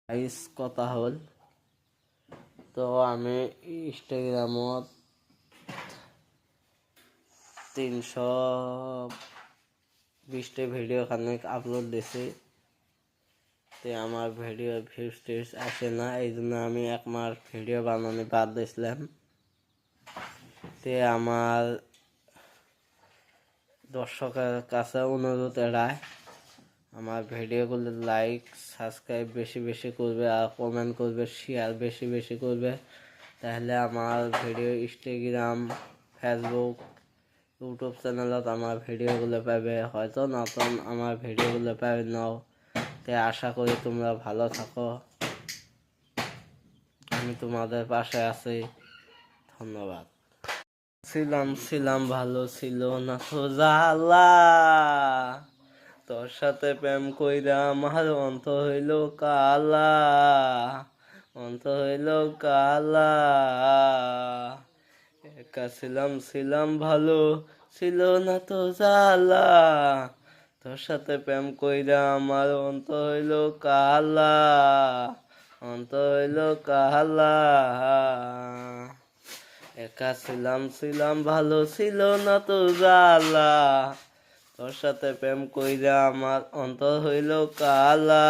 Guys কথা হল তো আমি ইনস্টাগ্রামত 320টা ভিডিও খানে আপলোড দিছি। তে আমার ভিডিও ভিউজ টিউজ আসে না, এই জন্য আমি এক মাস ভিডিও বানানো বাদ দিয়েছিলাম। তে আমার দর্শকের কাছে অনুরোধ এড়ায় আমার ভিডিওগুলো লাইক সাবস্ক্রাইব বেশি বেশি করবে আর কমেন্ট করবে, শেয়ার বেশি বেশি করবে। তাহলে আমার ভিডিও ইনস্টাগ্রাম, ফেসবুক, ইউটিউব চ্যানেলত আমার ভিডিওগুলো পাবে, হয়তো নতুন আমার ভিডিওগুলো পাবে নাও। তাই আশা করি তোমরা ভালো থাকো, আমি তোমাদের পাশে আছি। ধন্যবাদ। ছিলাম ভালো ছিল না তো জ্বালা, তোর সাথে প্রেম কইরা আমার অন্ত হইল কালা, অন্ত হইল কালা। একা ছিলাম ভালো ছিল না তো জ্বালা, তোর সাথে প্রেম কইরা আমার অন্ত হইল কালা, অন্ত হইল কালা। একা ছিলাম ভালো ছিল না তো জ্বালা, তোর সাথে প্রেম কইরা আমার অন্তর হইল কালা।